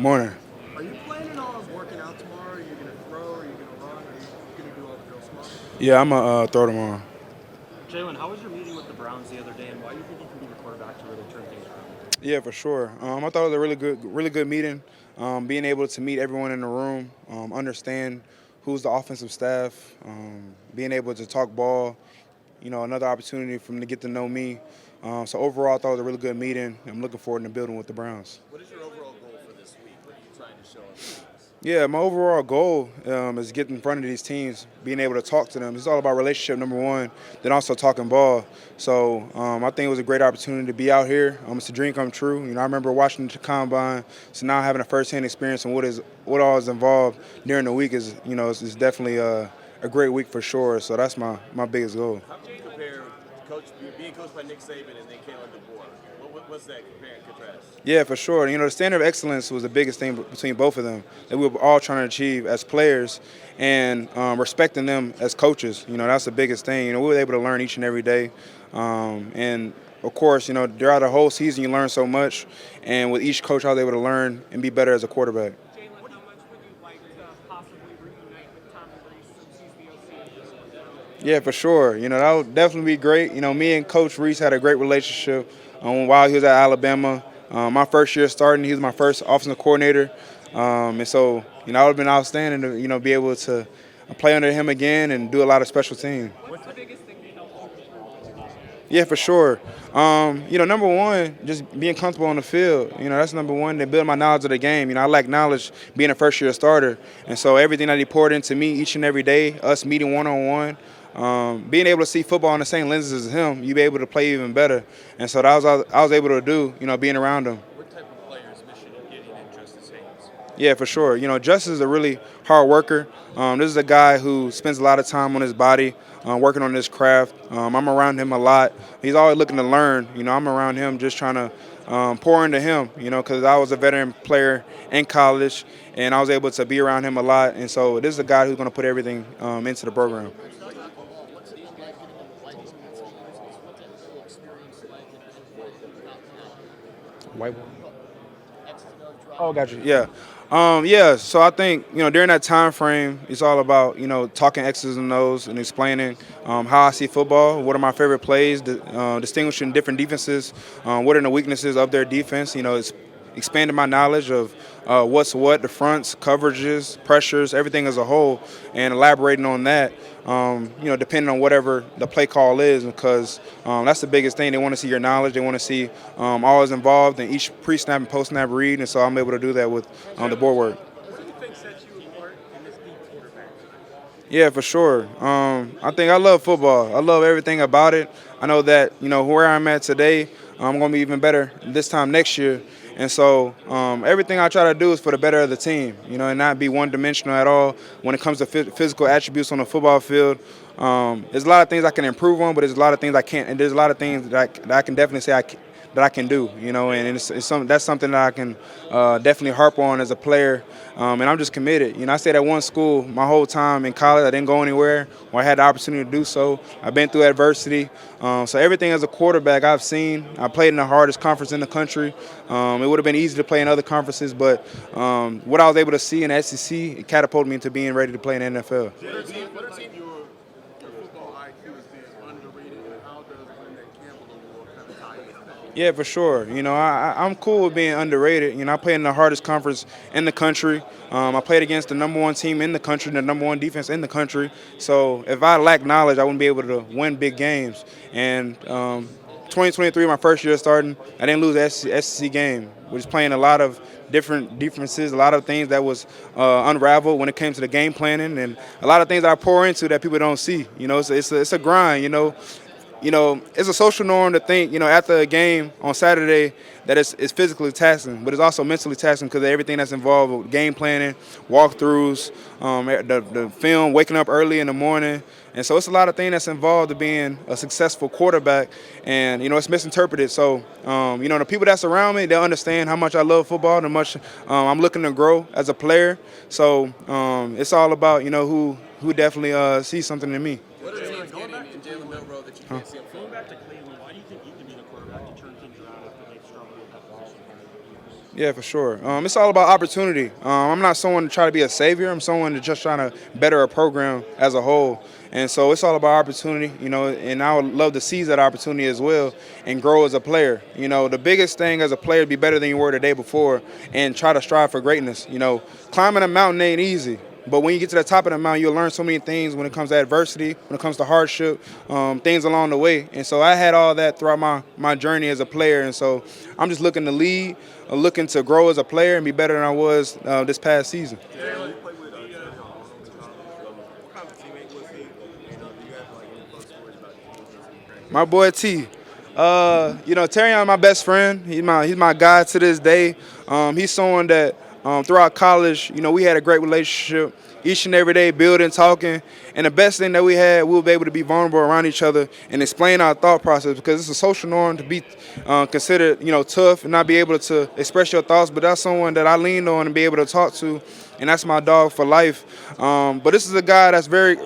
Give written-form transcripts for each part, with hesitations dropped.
Morning. Are you planning on working out tomorrow? Are you going to throw? Are you going to run? Are you going to do all the drills tomorrow? Yeah, I'm going to throw tomorrow. Jalen, how was your meeting with the Browns the other day, and why do you think you can be the quarterback to really turn things around? Yeah, for sure. I thought it was a really good meeting. Being able to meet everyone in the room, understand who's the offensive staff, being able to talk ball, another opportunity for them to get to know me. So overall, I thought it was a really good meeting. I'm looking forward to building with the Browns. What is your overall goal for this week? What are you trying to show us? Yeah, my overall goal is getting in front of these teams, being able to talk to them. It's all about relationship, number one, then also talking ball. So I think it was a great opportunity to be out here. It's a dream come true. I remember watching the combine, so now having a first-hand experience on what all is involved during the week is definitely a great week for sure. So that's my biggest goal. How do you compare being coached by Nick Saban and then Kalen DeBoer? What's that compare and contrast? Yeah, for sure. The standard of excellence was the biggest thing between both of them that we were all trying to achieve as players and respecting them as coaches. That's the biggest thing. We were able to learn each and every day. And, of course, throughout the whole season you learn so much. And with each coach, I was able to learn and be better as a quarterback. Jalen, how much would you like to possibly reunite with Tommy Reese since he's the OC? Yeah, for sure. That would definitely be great. Me and Coach Reese had a great relationship while he was at Alabama. My first year starting, he was my first offensive coordinator. And so, it would have been outstanding to, be able to play under him again and do a lot of special teams. What's the biggest thing that helped you improve? Yeah, for sure. Number one, just being comfortable on the field. That's number one. To build my knowledge of the game. I lack knowledge being a first-year starter. And so everything that he poured into me each and every day, us meeting one-on-one, being able to see football in the same lenses as him, you be able to play even better. And so that was I was able to do, being around him. What type of player is Michigan getting in Justice Haynes? Yeah, for sure. Justice is a really hard worker. This is a guy who spends a lot of time on his body, working on his craft. I'm around him a lot. He's always looking to learn. I'm around him just trying to pour into him, because I was a veteran player in college, and I was able to be around him a lot. And so this is a guy who's going to put everything into the program. White one. Oh, got you. Yeah. Yeah, so I think, during that time frame, it's all about, talking X's and O's and explaining how I see football, what are my favorite plays, distinguishing different defenses, what are the weaknesses of their defense. It's expanding my knowledge of what's what, the fronts, coverages, pressures, everything as a whole, and elaborating on that, depending on whatever the play call is, because that's the biggest thing. They want to see your knowledge. They want to see all is involved in each pre-snap and post-snap read, and so I'm able to do that with the board work. What do you think sets you apart in this deep quarterback? Yeah, for sure. I think I love football. I love everything about it. I know that, where I'm at today, I'm going to be even better this time next year. And so everything I try to do is for the better of the team, and not be one-dimensional at all when it comes to physical attributes on the football field. There's a lot of things I can improve on, but there's a lot of things I can't. And there's a lot of things that I can definitely say that I can do, and that's something that I can definitely harp on as a player. And I'm just committed. I stayed at one school my whole time in college. I didn't go anywhere where I had the opportunity to do so. I've been through adversity. So everything as a quarterback I've seen. I played in the hardest conference in the country. It would have been easy to play in other conferences, but what I was able to see in the SEC, it catapulted me into being ready to play in the NFL. What are seeing your football IQ as being underrated, and how does winning that Campbell Award kind of tie into that? Yeah, for sure. I'm cool with being underrated. I played in the hardest conference in the country. I played against the number one team in the country, the number one defense in the country. So if I lack knowledge, I wouldn't be able to win big games. And 2023, my first year starting, I didn't lose the SEC game. We was playing a lot of different differences, a lot of things that was unraveled when it came to the game planning, and a lot of things that I pour into that people don't see. It's a grind. It's a social norm to think, after a game on Saturday that it's physically taxing, but it's also mentally taxing because of everything that's involved with game planning, walkthroughs, the film, waking up early in the morning. And so it's a lot of things that's involved to being a successful quarterback, and, it's misinterpreted. So, the people that's around me, they'll understand how much I love football and how much I'm looking to grow as a player. So it's all about, who definitely sees something in me. What are teams getting in Jalen Milroe that you can't see him Going back to Cleveland, why do you think you can be the quarterback to turn things around after they've struggled with that position? Yeah, for sure. It's all about opportunity. I'm not someone to try to be a savior. I'm someone to just trying to better a program as a whole. And so it's all about opportunity, and I would love to seize that opportunity as well and grow as a player. The biggest thing as a player is be better than you were the day before and try to strive for greatness. Climbing a mountain ain't easy. But when you get to the top of the mountain, you'll learn so many things when it comes to adversity, when it comes to hardship, things along the way. And so I had all that throughout my journey as a player. And so I'm just looking to lead, looking to grow as a player and be better than I was this past season. Jalen, you played with Terry Arnold in college. What kind of teammate was he? And do you have like any fun stories about teammates? My boy T. Terrion, my best friend. He's my guy to this day. He's someone that throughout college, we had a great relationship. Each and every day, building, talking, and the best thing that we were able to be vulnerable around each other and explain our thought process because it's a social norm to be considered, tough and not be able to express your thoughts. But that's someone that I leaned on and be able to talk to, and that's my dog for life. But this is a guy that's very,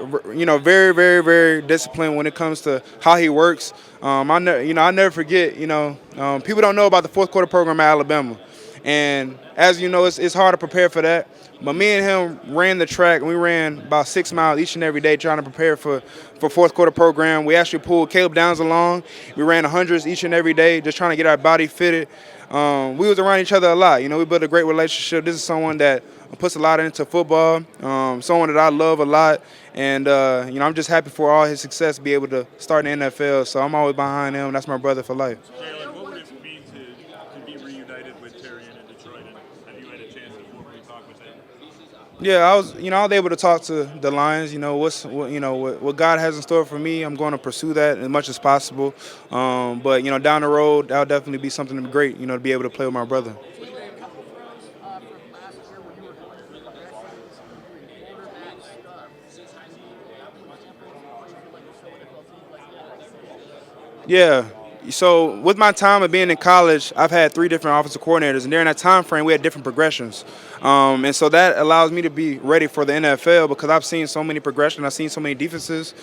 very, very, very disciplined when it comes to how he works. I never forget. People don't know about the fourth quarter program at Alabama, and as you know, it's hard to prepare for that. But me and him ran the track, and we ran about 6 miles each and every day trying to prepare for fourth quarter program. We actually pulled Caleb Downs along. We ran hundreds each and every day, just trying to get our body fitted. We was around each other a lot. We built a great relationship. This is someone that puts a lot into football, someone that I love a lot. And, I'm just happy for all his success to be able to start in the NFL. So I'm always behind him. That's my brother for life. Jalen, what would it mean to be reunited with Terry in Detroit? And have you had a chance to formally talk with him? Yeah, I was able to talk to the Lions. What God has in store for me. I'm going to pursue that as much as possible. But down the road, that'll definitely be something great. To be able to play with my brother. Were there a couple throws from last year where you were going through progressions, quarterbacks, Yeah. So with my time of being in college, I've had 3 different offensive coordinators, and during that time frame, we had different progressions. And so that allows me to be ready for the NFL because I've seen so many progressions. I've seen so many defenses.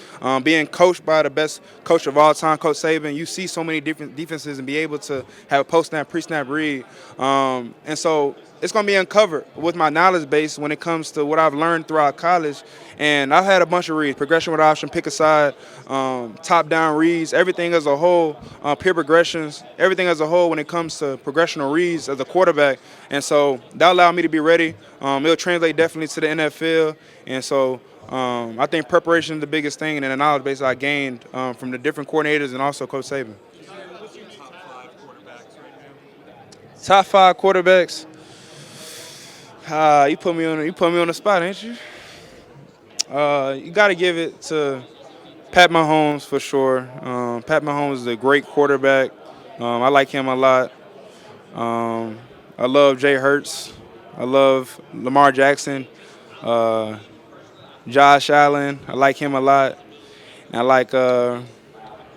Being coached by the best coach of all time, Coach Saban, you see so many different defenses and be able to have a post-snap, pre-snap read. And so it's going to be uncovered with my knowledge base when it comes to what I've learned throughout college. And I've had a bunch of reads, progression with option, pick a side, top-down reads, everything as a whole, peer progressions, everything as a whole when it comes to progressional reads as a quarterback. And so that allowed me to be ready. It'll translate definitely to the NFL. And so I think preparation is the biggest thing, and the knowledge base I gained from the different coordinators and also Coach Saban. Top 5 quarterbacks. You put me on the spot, ain't you? You got to give it to Pat Mahomes for sure. Pat Mahomes is a great quarterback. I like him a lot. I love Jay Hurts. I love Lamar Jackson. Josh Allen. I like him a lot. And I like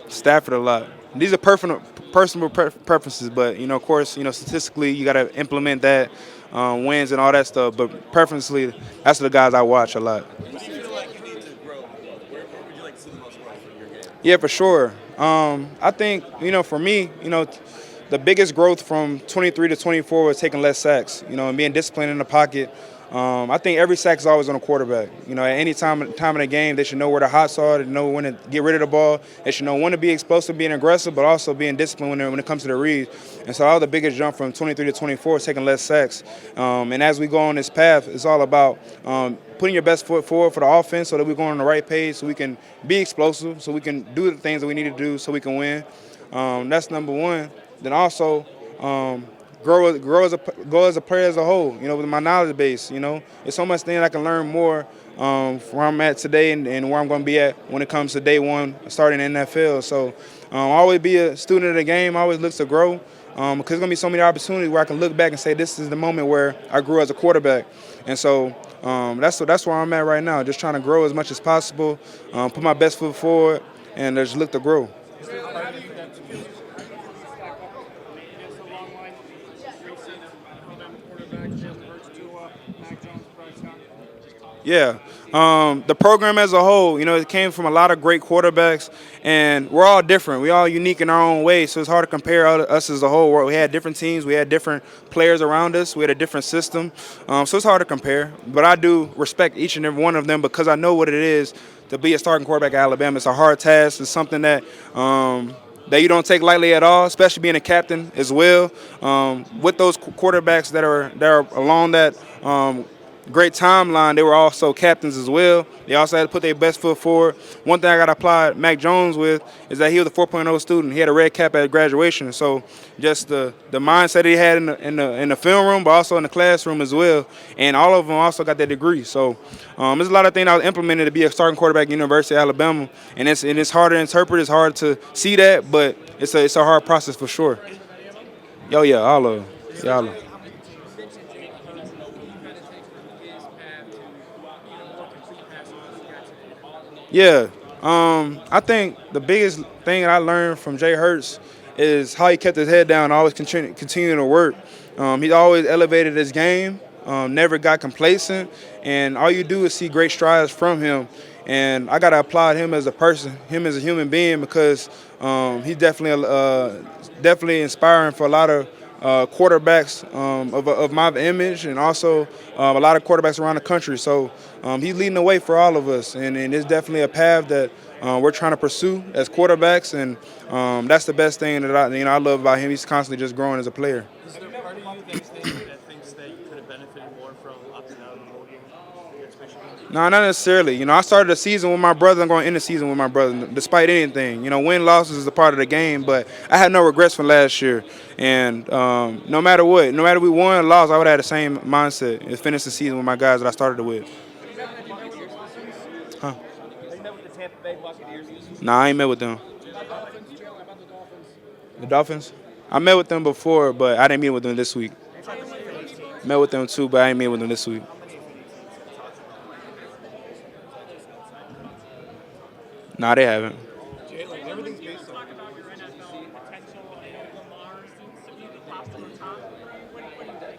Stafford a lot. These are personal preferences, but of course, statistically, you got to implement that wins and all that stuff. But preferentially, that's the guys I watch a lot. Do you feel like you need to grow? Where would you like to see the most growth in your game? Yeah, for sure. I think for me, the biggest growth from 23 to 24 was taking less sacks. And being disciplined in the pocket. I think every sack is always on a quarterback. At any time in the game, they should know where the hots are, they know when to get rid of the ball. They should know when to be explosive, being aggressive, but also being disciplined when it comes to the read. And so that was the biggest jump from 23 to 24 is taking less sacks. And as we go on this path, it's all about putting your best foot forward for the offense so that we're going on the right page so we can be explosive, so we can do the things that we need to do so we can win. That's number one. Then also grow as a player as a whole, with my knowledge base, There's so much things I can learn more from where I'm at today and where I'm going to be at when it comes to day one starting in the NFL. So always be a student of the game, always look to grow because there's going to be so many opportunities where I can look back and say this is the moment where I grew as a quarterback. And so that's where I'm at right now, just trying to grow as much as possible, put my best foot forward, and just look to grow. Yeah. The program as a whole, it came from a lot of great quarterbacks, and we're all different. We all unique in our own way, so it's hard to compare us as a whole. We had different teams, we had different players around us, we had a different system, so it's hard to compare. But I do respect each and every one of them because I know what it is to be a starting quarterback at Alabama. It's a hard task. It's something that you don't take lightly at all, especially being a captain as well. With those quarterbacks that are along that great timeline, they were also captains as well. They also had to put their best foot forward. One thing I got to applaud Mac Jones with is that he was a 4.0 student. He had a red cap at graduation. So just the mindset he had in the film room, but also in the classroom as well. And all of them also got their degree. So there's a lot of things I was implemented to be a starting quarterback at University of Alabama. And it's hard to interpret. It's hard to see that, but it's a hard process for sure. Yo, yeah, all of them. Yeah, all of them. Yeah, I think the biggest thing that I learned from Jay Hurts is how he kept his head down, always continuing to work. He always elevated his game, never got complacent, and all you do is see great strides from him. And I gotta applaud him as a person, him as a human being, because he's definitely inspiring for a lot of quarterbacks of my image, and also a lot of quarterbacks around the country. So he's leading the way for all of us, and it's definitely a path that we're trying to pursue as quarterbacks, and that's the best thing that I love about him. He's constantly just growing as a player. Is there part of you that thinks that you could have benefited more from opting out of the bowl game against Michigan? No, not necessarily. I started the season with my brother. I'm going to end the season with my brother, despite anything. Win losses is a part of the game, but I had no regrets from last year. And no matter what, no matter we won or lost, I would have had the same mindset and finish the season with my guys that I started with. Huh? Have you met with the Tampa Bay Buccaneers this week? Nah, I ain't met with them. The Dolphins? I met with them before, but I didn't meet with them this week. Met with them too, but I ain't meet with them this week. Nah, they haven't. Jalen, everything's based on. Talk about your NFL potential and Lamar seems to be the top of the top. What do you think of that?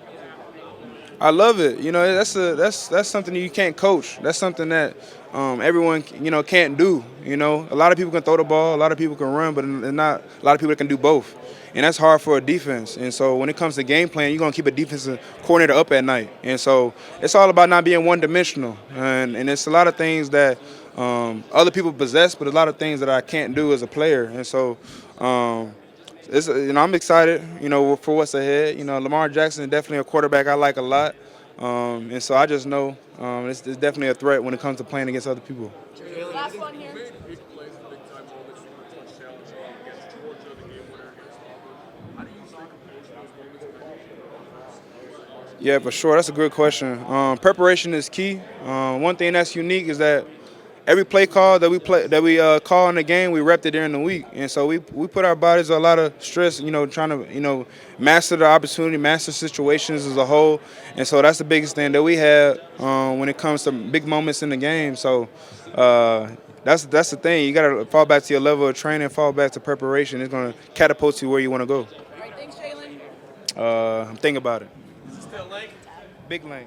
I love it. That's something that you can't coach. That's something that everyone can't do. A lot of people can throw the ball, a lot of people can run, but not a lot of people that can do both. And that's hard for a defense. And so when it comes to game plan, you're gonna keep a defensive coordinator up at night. And so it's all about not being one dimensional. And it's a lot of things that other people possess, but a lot of things that I can't do as a player. And so. I'm excited, for what's ahead. Lamar Jackson is definitely a quarterback I like a lot, and so I just know it's definitely a threat when it comes to playing against other people. Last one here. Big plays, big time moments, super clutch challenge against Georgia, the game winner against Auburn. How do you stay composed in those moments? Yeah, for sure. That's a good question. Preparation is key. One thing that's unique is that every play call that we call in the game, we repped it during the week, and so we put our bodies a lot of stress, trying to master the opportunity, master situations as a whole, and so that's the biggest thing that we have when it comes to big moments in the game. So that's the thing. You got to fall back to your level of training, fall back to preparation. It's going to catapult you where you want to go. All right, thanks, Jalen. I'm thinking about it. Is it still late? Big lane.